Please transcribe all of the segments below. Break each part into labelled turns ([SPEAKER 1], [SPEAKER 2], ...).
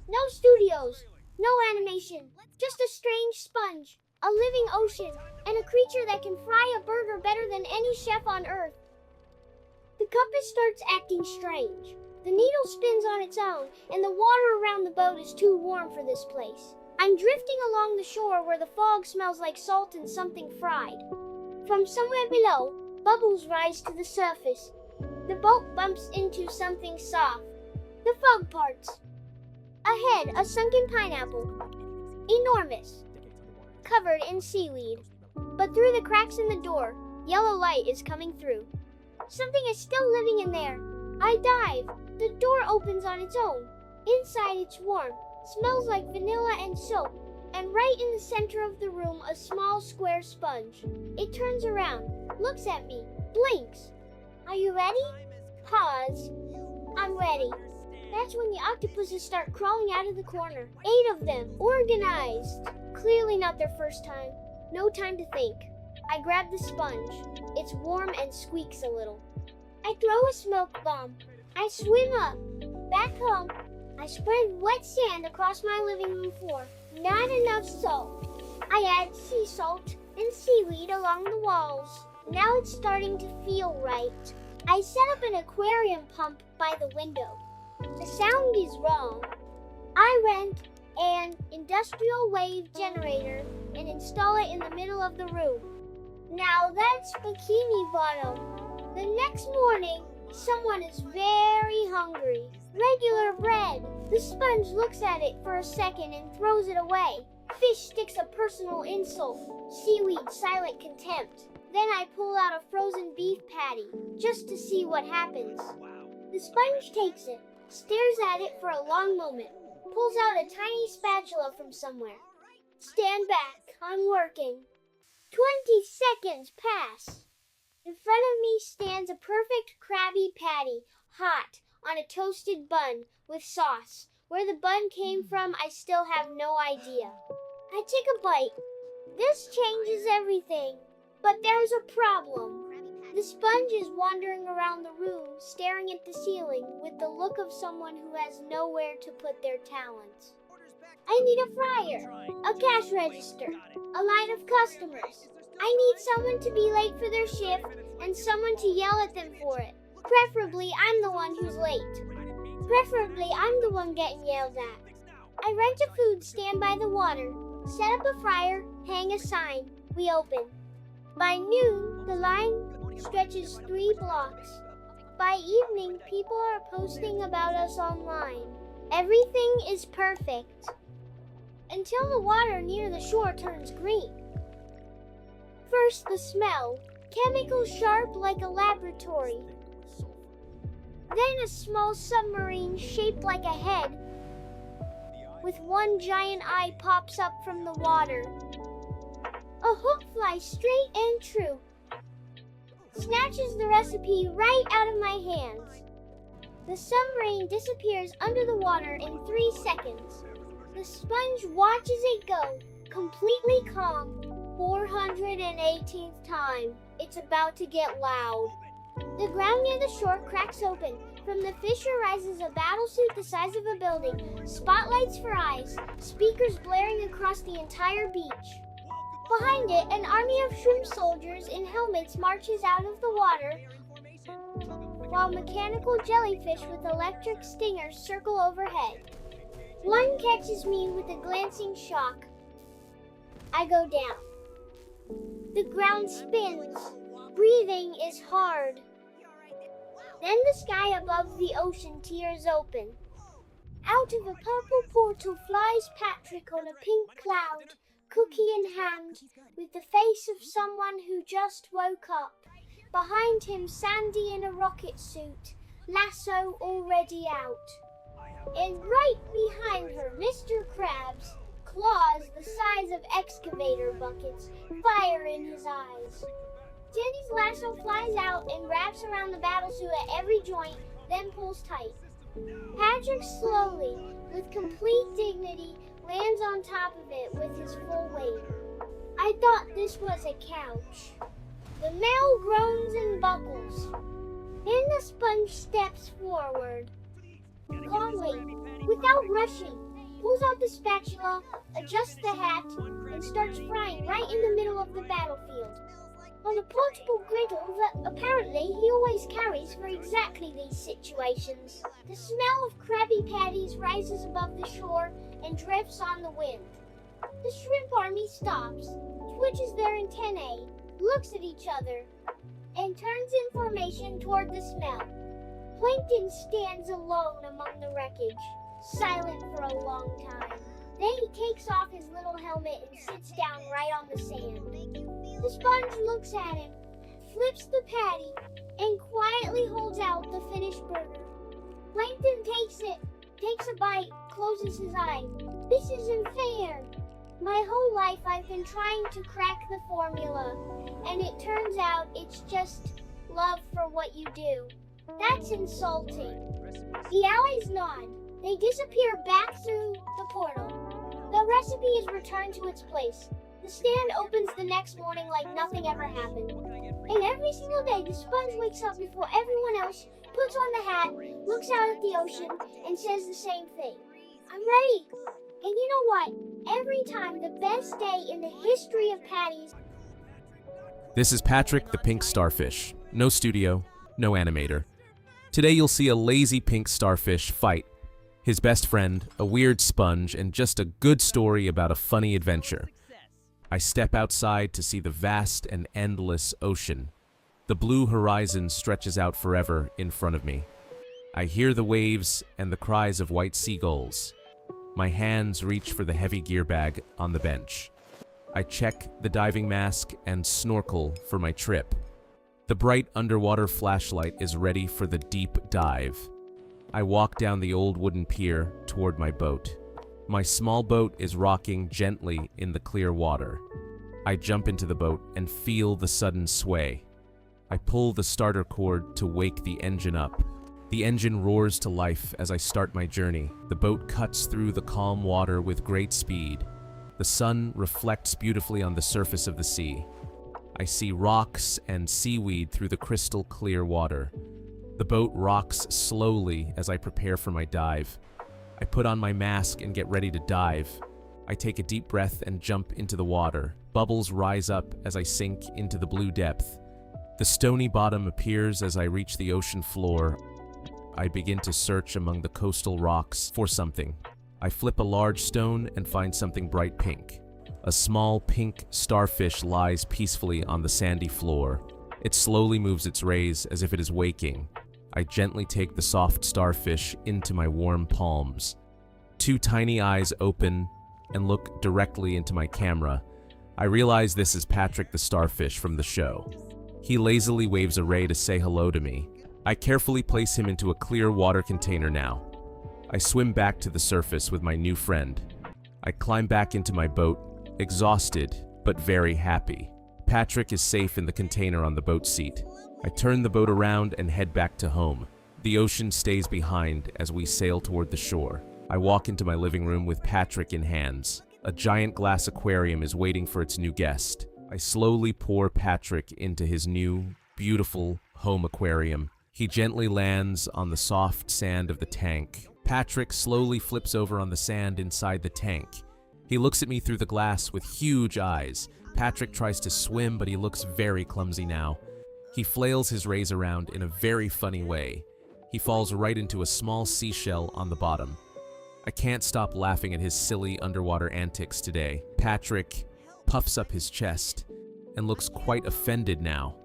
[SPEAKER 1] No studios, no animation, just a strange sponge, a living ocean, and a creature that can fry a burger better than any chef on earth. The compass starts acting strange. The needle spins on its own, and the water around the boat is too warm for this place. I'm drifting along the shore where the fog smells like salt and something fried. From somewhere below, bubbles rise to the surface. The boat bumps into something soft. The fog parts. Ahead, a sunken pineapple. Enormous. Covered in seaweed. But through the cracks in the door, yellow light is coming through. Something is still living in there. I dive. The door opens on its own. Inside it's warm, smells like vanilla and soap, and right in the center of the room a small square sponge. It turns around, looks at me, blinks. Are you ready? Pause. I'm ready. That's when the octopuses start crawling out of the corner. 8 of them, organized. Clearly not their first time. No time to think. I grab the sponge. It's warm and squeaks a little. I throw a smoke bomb. I swim up. Back home, I spread wet sand across my living room floor. Not enough salt. I add sea salt and seaweed along the walls. Now it's starting to feel right. I set up an aquarium pump by the window. The sound is wrong. I rent an industrial wave generator and install it in the middle of the room. Now that's Bikini Bottom. The next morning, someone is very hungry. Regular bread. The sponge looks at it for a second and throws it away. Fish sticks a personal insult. Seaweed, silent contempt. Then I pull out a frozen beef patty, just to see what happens. The sponge takes it, stares at it for a long moment, pulls out a tiny spatula from somewhere. Stand back, I'm working. 20 seconds pass. In front of me stands a perfect Krabby Patty, hot, on a toasted bun with sauce. Where the bun came from, I still have no idea. I take a bite. This changes everything. But there's a problem. The sponge is wandering around the room, staring at the ceiling with the look of someone who has nowhere to put their talents. I need a fryer, a cash register, a line of customers. I need someone to be late for their shift and someone to yell at them for it. Preferably, I'm the one who's late. Preferably, I'm the one getting yelled at. I rent a food stand by the water, set up a fryer, hang a sign. We open. By noon, the line stretches 3 blocks. By evening, people are posting about us online. Everything is perfect. Until the water near the shore turns green. First, the smell. Chemicals sharp like a laboratory. Then a small submarine shaped like a head, with one giant eye pops up from the water. A hook flies straight and true, snatches the recipe right out of my hands. The submarine disappears under the water in 3 seconds. The sponge watches it go, completely calm. 418th time. It's about to get loud. The ground near the shore cracks open. From the fissure rises a battlesuit the size of a building, spotlights for eyes, speakers blaring across the entire beach. Behind it, an army of shrimp soldiers in helmets marches out of the water, while mechanical jellyfish with electric stingers circle overhead. One catches me with a glancing shock. I go down. The ground spins. Breathing is hard. Then the sky above the ocean tears open. Out of a purple portal flies Patrik on a pink cloud, cookie in hand, with the face of someone who just woke up. Behind him, Sandy in a rocket suit, lasso already out. And right behind her, Mr. Krabs, claws the size of excavator buckets, fire in his eyes. Sandy's lasso flies out and wraps around the battlesuit at every joint, then pulls tight. Patrick slowly, with complete dignity, lands on top of it with his full weight. I thought this was a couch. The male groans and buckles. Then the sponge steps forward. Calmly, without rushing, pulls out the spatula, adjusts the hat, and starts frying right in the middle of the battlefield. On a portable griddle that apparently he always carries for exactly these situations. The smell of Krabby Patties rises above the shore and drifts on the wind. The shrimp army stops, twitches their antennae, looks at each other, and turns in formation toward the smell. Plankton stands alone among the wreckage, silent for a long time. Then he takes off his little helmet and sits down right on the sand. The sponge looks at him, flips the patty, and quietly holds out the finished burger. Plankton takes a bite, closes his eyes. This isn't fair. My whole life I've been trying to crack the formula, and it turns out it's just love for what you do. That's insulting. The allies nod. They disappear back through the portal. The recipe is returned to its place. The stand opens the next morning like nothing ever happened. And every single day, the sponge wakes up before everyone else, puts on the hat, looks out at the ocean, and says the same thing. I'm ready. And you know what? Every time, the best day in the history of patties.
[SPEAKER 2] This is Patrik the pink starfish. No studio, no animator. Today you'll see a lazy pink starfish fight his best friend, a weird sponge, and just a good story about a funny adventure. I step outside to see the vast and endless ocean. The blue horizon stretches out forever in front of me. I hear the waves and the cries of white seagulls. My hands reach for the heavy gear bag on the bench. I check the diving mask and snorkel for my trip. The bright underwater flashlight is ready for the deep dive. I walk down the old wooden pier toward my boat. My small boat is rocking gently in the clear water. I jump into the boat and feel the sudden sway. I pull the starter cord to wake the engine up. The engine roars to life as I start my journey. The boat cuts through the calm water with great speed. The sun reflects beautifully on the surface of the sea. I see rocks and seaweed through the crystal clear water. The boat rocks slowly as I prepare for my dive. I put on my mask and get ready to dive. I take a deep breath and jump into the water. Bubbles rise up as I sink into the blue depth. The stony bottom appears as I reach the ocean floor. I begin to search among the coastal rocks for something. I flip a large stone and find something bright pink. A small pink starfish lies peacefully on the sandy floor. It slowly moves its rays as if it is waking. I gently take the soft starfish into my warm palms. Two tiny eyes open and look directly into my camera. I realize this is Patrik the starfish from the show. He lazily waves a ray to say hello to me. I carefully place him into a clear water container now. I swim back to the surface with my new friend. I climb back into my boat, exhausted but very happy. Patrik is safe in the container on the boat seat. I turn the boat around and head back to home. The ocean stays behind as we sail toward the shore. I walk into my living room with Patrik in hands. A giant glass aquarium is waiting for its new guest. I slowly pour Patrik into his new, beautiful home aquarium. He gently lands on the soft sand of the tank. Patrik slowly flips over on the sand inside the tank. He looks at me through the glass with huge eyes. Patrik tries to swim, but he looks very clumsy now. He flails his rays around in a very funny way. He falls right into a small seashell on the bottom. I can't stop laughing at his silly underwater antics today. Patrik puffs up his chest and looks quite offended now.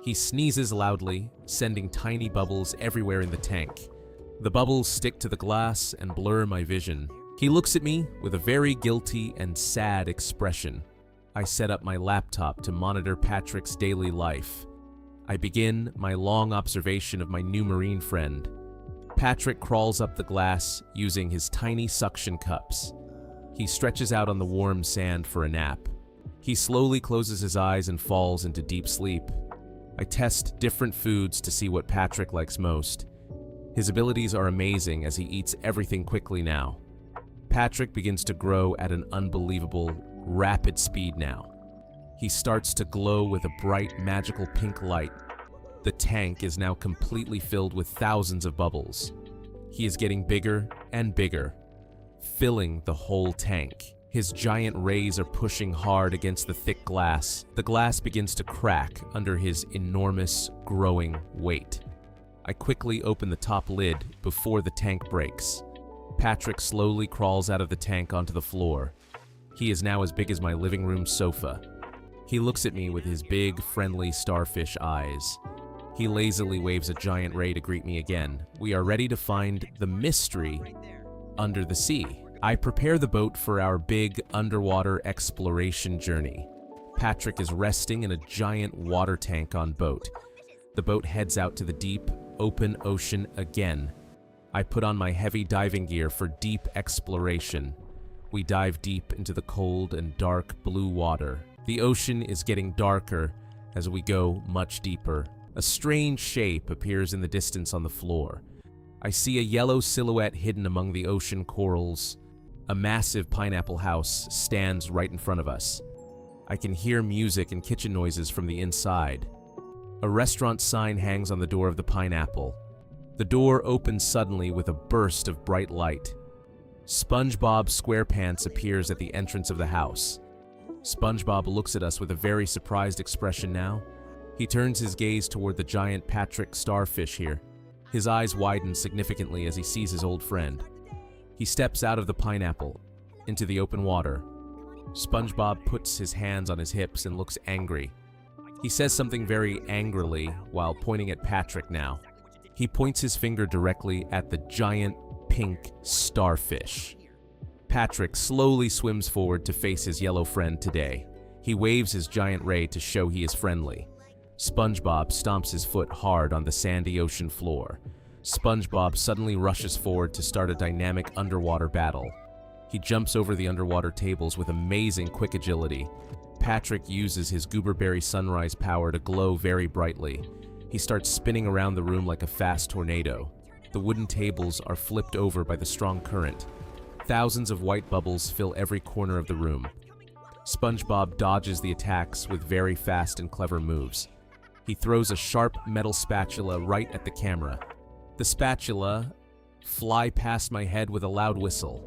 [SPEAKER 2] He sneezes loudly, sending tiny bubbles everywhere in the tank. The bubbles stick to the glass and blur my vision. He looks at me with a very guilty and sad expression. I set up my laptop to monitor Patrik's daily life. I begin my long observation of my new marine friend. Patrik crawls up the glass using his tiny suction cups. He stretches out on the warm sand for a nap. He slowly closes his eyes and falls into deep sleep. I test different foods to see what Patrik likes most. His abilities are amazing as he eats everything quickly now. Patrik begins to grow at an unbelievable, rapid speed now. He starts to glow with a bright, magical pink light. The tank is now completely filled with thousands of bubbles. He is getting bigger and bigger. filling the whole tank. His giant rays are pushing hard against the thick glass. The glass begins to crack under his enormous, growing weight. I quickly open the top lid before the tank breaks. Patrik slowly crawls out of the tank onto the floor. He is now as big as my living room sofa. He looks at me with his big, friendly starfish eyes. He lazily waves a giant ray to greet me again. We are ready to find the mystery under the sea. I prepare the boat for our big underwater exploration journey. Patrik is resting in a giant water tank on boat. The boat heads out to the deep, open ocean again. I put on my heavy diving gear for deep exploration. We dive deep into the cold and dark blue water. The ocean is getting darker as we go much deeper. A strange shape appears in the distance on the floor. I see a yellow silhouette hidden among the ocean corals. A massive pineapple house stands right in front of us. I can hear music and kitchen noises from the inside. A restaurant sign hangs on the door of the pineapple. The door opens suddenly with a burst of bright light. SpongeBob SquarePants appears at the entrance of the house. SpongeBob looks at us with a very surprised expression now. He turns his gaze toward the giant Patrik Starfish here. His eyes widen significantly as he sees his old friend. He steps out of the pineapple into the open water. SpongeBob puts his hands on his hips and looks angry. He says something very angrily while pointing at Patrik now. He points his finger directly at the giant pink starfish. Patrik slowly swims forward to face his yellow friend today. He waves his giant ray to show he is friendly. SpongeBob stomps his foot hard on the sandy ocean floor. SpongeBob suddenly rushes forward to start a dynamic underwater battle. He jumps over the underwater tables with amazing quick agility. Patrik uses his gooberberry sunrise power to glow very brightly. He starts spinning around the room like a fast tornado. The wooden tables are flipped over by the strong current. Thousands of white bubbles fill every corner of the room. SpongeBob dodges the attacks with very fast and clever moves. He throws a sharp metal spatula right at the camera. The spatula fly past my head with a loud whistle.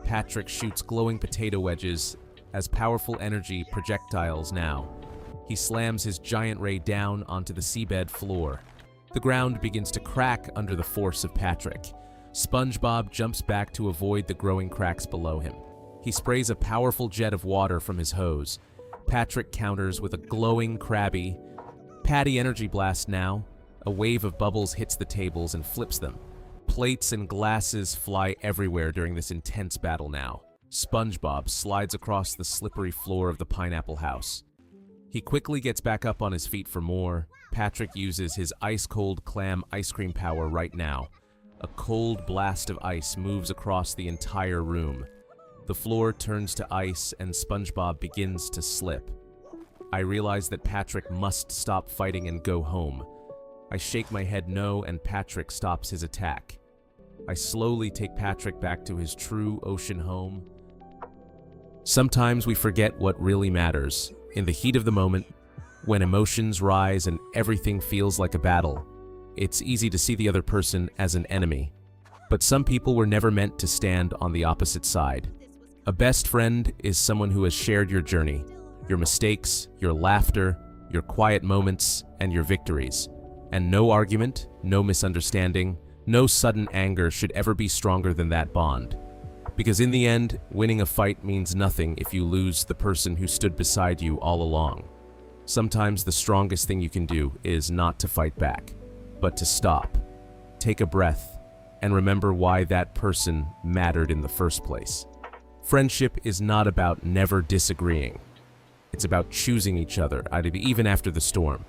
[SPEAKER 2] Patrik shoots glowing potato wedges as powerful energy projectiles now. He slams his giant ray down onto the seabed floor. The ground begins to crack under the force of Patrik. SpongeBob jumps back to avoid the growing cracks below him. He sprays a powerful jet of water from his hose. Patrik counters with a glowing Krabby Patty energy blast now. A wave of bubbles hits the tables and flips them. Plates and glasses fly everywhere during this intense battle now. SpongeBob slides across the slippery floor of the pineapple house. He quickly gets back up on his feet for more. Patrik uses his ice-cold clam ice cream power right now. A cold blast of ice moves across the entire room. The floor turns to ice and SpongeBob begins to slip. I realize that Patrik must stop fighting and go home. I shake my head no, and Patrik stops his attack. I slowly take Patrik back to his true ocean home. Sometimes we forget what really matters. In the heat of the moment, when emotions rise and everything feels like a battle, it's easy to see the other person as an enemy. But some people were never meant to stand on the opposite side. A best friend is someone who has shared your journey, your mistakes, your laughter, your quiet moments, and your victories. And no argument, no misunderstanding, no sudden anger should ever be stronger than that bond. Because in the end, winning a fight means nothing if you lose the person who stood beside you all along. Sometimes the strongest thing you can do is not to fight back, but to stop, take a breath, and remember why that person mattered in the first place. Friendship is not about never disagreeing. It's about choosing each other, even after the storm.